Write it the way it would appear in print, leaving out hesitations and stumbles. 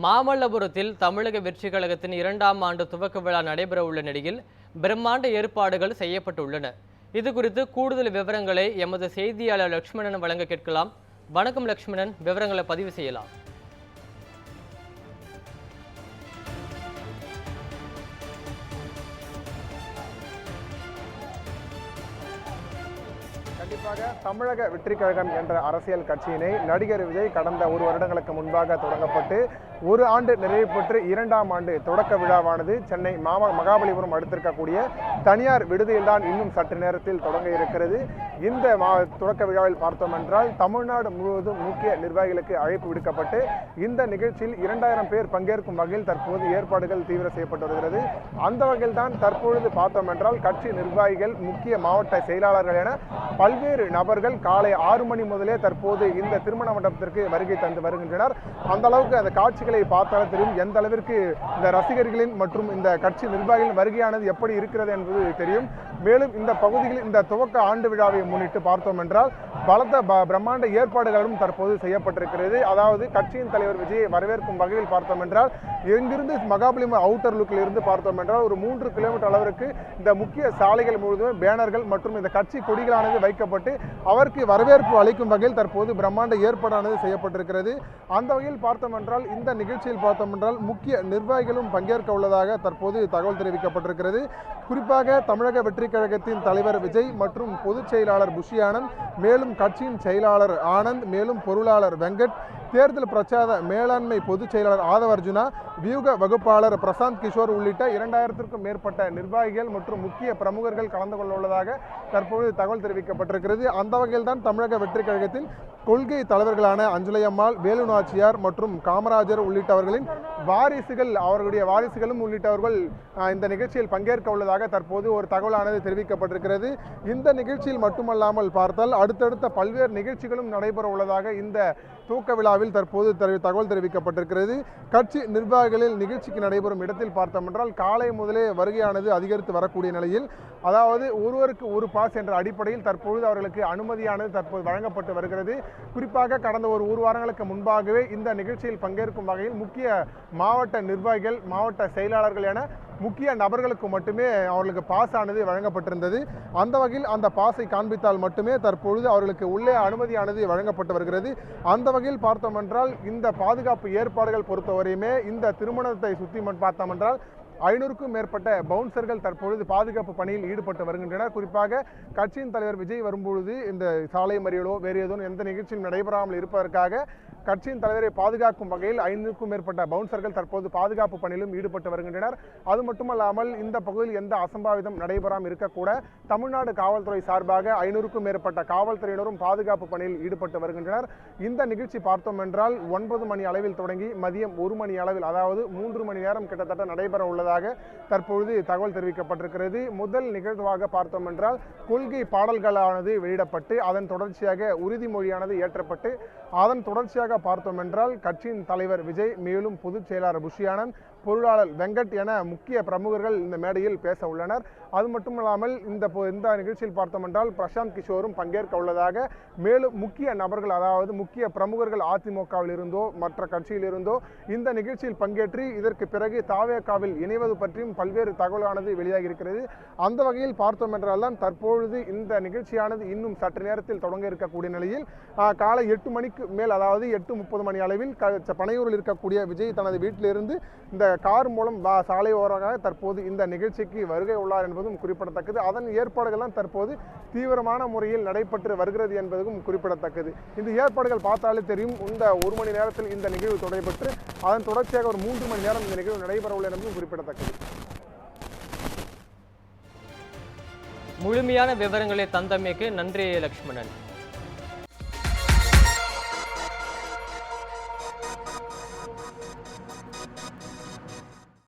மாமல்லபுரத்தில் தமிழக வெற்றிக் கழகத்தின் 2ஆம் ஆண்டு துவக்க விழா நடைபெறவுள்ள நிலையில் பிரம்மாண்ட ஏற்பாடுகள் செய்யப்பட்டுள்ளன. இதுகுறித்து கூடுதல் விவரங்களை எமது செய்தியாளர் லட்சுமணன் வழங்க கேட்கலாம். வணக்கம் லட்சுமணன், விவரங்களை பதிவு செய்யலாம். கண்டிப்பாக தமிழக வெற்றி கழகம் என்ற அரசியல் கட்சியினை நடிகர் விஜய் கடந்த ஒரு வருடங்களுக்கு முன்பாக தொடங்கப்பட்டு ஒரு ஆண்டு நிறைவு பெற்று 2ஆம் ஆண்டு தொடக்க விழாவானது சென்னை மகாபலிபுரம் அடுத்திருக்கக்கூடிய தனியார் விடுதியில்தான் இன்னும் சற்று நேரத்தில் தொடங்க இருக்கிறது. இந்த தொடக்க விழாவில் பார்த்தோம் என்றால் தமிழ்நாடு முழுவதும் முக்கிய நிர்வாகிகளுக்கு அழைப்பு விடுக்கப்பட்டு இந்த நிகழ்ச்சியில் 2000 பேர் பங்கேற்கும் வகையில் தற்போது ஏற்பாடுகள் தீவிர செய்யப்பட்டு வருகிறது. அந்த வகையில் தான் தற்பொழுது பார்த்தோம் என்றால் கட்சி நிர்வாகிகள், முக்கிய மாவட்ட செயலாளர்கள் என பல்வேறு நபர்கள் காலை 6 மணி முதலே தற்போது இந்த திருமண மண்டபத்திற்கு வருகை தந்து வருகின்றனர். அந்த அளவுக்கு அந்த காட்சிகளை பார்த்தால் தெரியும் எந்த அளவிற்கு இந்த ரசிகர்களின் மற்றும் இந்த கட்சி நிர்வாகிகளின் வருகையானது எப்படி இருக்கிறது என்பது தெரியும். மேலும் இந்த பகுதியில் இந்த துவக்க ஆண்டு விழாவை முன்னிட்டு பார்த்தோம் என்றால் பலத்த பிரம்மாண்ட ஏற்பாடுகளும் தற்போது செய்யப்பட்டிருக்கிறது. அதாவது கட்சியின் தலைவர் விஜயை வரவேற்கும் வகையில் பார்த்தோம் என்றால் இங்கிருந்து மகாபலிபுரம் அவுட்டர் லுக்கில் இருந்து பார்த்தோம் என்றால் ஒரு 3 கிலோமீட்டர் அளவிற்கு இந்த முக்கிய சாலைகள் முழுவதும் பேனர்கள் மற்றும் இந்த கட்சி கொடிகளானது வைக்கப்பட்டு அவருக்கு வரவேற்பு அளிக்கும் வகையில் தற்போது பிரம்மாண்ட ஏற்பாடானது செய்யப்பட்டிருக்கிறது. அந்த வகையில் பார்த்தோம் என்றால் இந்த நிகழ்ச்சியில் பார்த்தோம் என்றால் முக்கிய நிர்வாகிகளும் பங்கேற்க உள்ளதாக தற்போது தகவல் தெரிவிக்கப்பட்டிருக்கிறது. குறிப்பாக தமிழக வெற்றி கழகத்தின் தலைவர் விஜய் மற்றும் பொதுச் செயலாளர் புஷி ஆனந்த், மேலும் கட்சியின் செயலாளர் ஆனந்த், மேலும் பொருளாளர் வெங்கட், தேர்தல் பிரச்சார மேலாண்மை பொதுச் செயலாளர் ஆதவ் அர்ஜுனா, வியூக வகுப்பாளர் பிரசாந்த் கிஷோர் உள்ளிட்ட 2000க்கும் மேற்பட்ட நிர்வாகிகள் மற்றும் முக்கிய பிரமுகர்கள் கலந்து கொள்ள உள்ளதாக தற்போது தகவல் தெரிவிக்கப்பட்டிருக்கிறது. அந்த வகையில் தான் தமிழக வெற்றி கழகத்தின் கொள்கை தலைவர்களான அஞ்சலி அம்மாள், வேலு நாச்சியார் மற்றும் காமராஜர் உள்ளிட்டவர்களின் அவர்களுடைய வாரிசுகளும் உள்ளிட்டவர்கள் இந்த நிகழ்ச்சியில் பங்கேற்க உள்ளதாக தற்போது ஒரு தகவலானது தெரிவிக்கப்பட்டிருக்கிறது. இந்த நிகழ்ச்சியில் மட்டுமல்லாமல் பார்த்தால் அடுத்தடுத்த பல்வேறு நிகழ்ச்சிகளும் நடைபெற உள்ளதாக இந்த துவக்க விழாவில் தற்போது தகவல் தெரிவிக்கப்பட்டிருக்கிறது. கட்சி நிர்வாகிகளில் நிகழ்ச்சிக்கு நடைபெறும் இடத்தில் பார்த்தோம் என்றால் காலை முதலே வருகையானது அதிகரித்து வரக்கூடிய நிலையில், அதாவது ஒருவருக்கு ஒரு பாஸ் என்ற அடிப்படையில் தற்பொழுது அவர்களுக்கு அனுமதியானது தற்போது வழங்கப்பட்டு வருகிறது. குறிப்பாக கடந்த ஒரு வாரங்களுக்கு முன்பாகவே இந்த நிகழ்ச்சியில் பங்கேற்கும் வகையில் முக்கிய மாவட்ட நிர்வாகிகள், மாவட்ட செயலாளர்கள் என முக்கிய நபர்களுக்கு மட்டுமே அவர்களுக்கு பாஸ் ஆனது வழங்கப்பட்டிருந்தது. அந்த வகையில் அந்த பாஸை காண்பித்தால் மட்டுமே தற்பொழுது அவர்களுக்கு உள்ளே அனுமதியானது வழங்கப்பட்டு வருகிறது. அந்த வகையில் பார்த்தோம் என்றால் இந்த பாதுகாப்பு ஏற்பாடுகள் பொறுத்தவரையுமே இந்த திருமணத்தை சுற்றி பார்த்தோம் என்றால் 500க்கும் மேற்பட்ட பவுன்சர்கள் தற்பொழுது பாதுகாப்பு பணியில் ஈடுபட்டு வருகின்றனர். குறிப்பாக கட்சியின் தலைவர் விஜய் வரும்பொழுது இந்த சாலை மறியலோ வேறு ஏதோ எந்த நிகழ்ச்சியும் நடைபெறாமல் இருப்பதற்காக கட்சியின் தலைவரை பாதுகாக்கும் வகையில் 500க்கும் மேற்பட்ட பவுன்சர்கள் தற்போது பாதுகாப்பு பணியிலும் ஈடுபட்டு வருகின்றனர். அது மட்டுமல்லாமல் இந்த பகுதியில் எந்த அசம்பாவிதம் நடைபெறாமல் இருக்கக்கூட தமிழ்நாடு காவல்துறை சார்பாக 500க்கும் மேற்பட்ட காவல்துறையினரும் பாதுகாப்பு பணியில் ஈடுபட்டு வருகின்றனர். இந்த நிகழ்ச்சி பார்த்தோம் என்றால் 9 மணி அளவில் தொடங்கி மதியம் 1 மணி அளவில், அதாவது 3 மணி நேரம் கிட்டத்தட்ட நடைபெற உள்ளதாக தற்பொழுது தகவல் தெரிவிக்கப்பட்டிருக்கிறது. முதல் நிகழ்வாக பார்த்தோம் என்றால் கொள்கை பாடல்களானது வெளியிடப்பட்டு அதன் தொடர்ச்சியாக உறுதிமொழியானது ஏற்றப்பட்டு அதன் தொடர்ச்சியாக பார்த்தோம் என்றால் கட்சியின் தலைவர் விஜய், மேலும் பொதுச் செயலாளர் புஷி ஆனந்த், பொருளாளர் வெங்கட் என முக்கிய பிரமுகர்கள் இந்த மேடையில் பேச உள்ளனர். அது மட்டுமல்லாமல் இந்த நிகழ்ச்சியில் பார்த்தோம் என்றால் பிரசாந்த் கிஷோரும் பங்கேற்க உள்ளதாக, மேலும் முக்கிய நபர்கள், அதாவது முக்கிய பிரமுகர்கள் அதிமுகவில் இருந்தோ மற்ற கட்சியில் இருந்தோ இந்த நிகழ்ச்சியில் பங்கேற்று இதற்கு பிறகு தாவேகாவில் இணைவது பற்றியும் பல்வேறு தகவலானது வெளியாகி இருக்கிறது. அந்த வகையில் பார்த்தோம் என்றால் தான் தற்பொழுது இந்த நிகழ்ச்சியானது இன்னும் சற்று நேரத்தில் தொடங்க இருக்கக்கூடிய நிலையில் காலை 8 மணிக்கு மேல், அதாவது 8:30 மணி அளவில் பனையூரில் இருக்கக்கூடிய விஜய் தனது வீட்டிலிருந்து இந்த கார் மூலம் சாலை ஓரமாக தற்போது இந்த நிகழ்ச்சிக்கு வருகை உள்ளார் என்பதும் குறிப்பிடத்தக்கது. அதன் ஏற்பாடுகள் தற்போது தீவிரமான முறையில் நடைபெற்று வருகிறது என்பதும் குறிப்பிடத்தக்கது. இந்த ஏற்பாடுகள் பார்த்தாலே தெரியும் இந்த 1 மணி நேரத்தில் இந்த நிகழ்வு நடைபெற்று அதன் தொடர்ச்சியாக ஒரு 3 மணி நேரம் இந்த நிகழ்வு நடைபெற உள்ள என்பதும் குறிப்பிடத்தக்கது. முழுமையான விவரங்களை தந்தமைக்கு நன்றி லட்சுமணன்.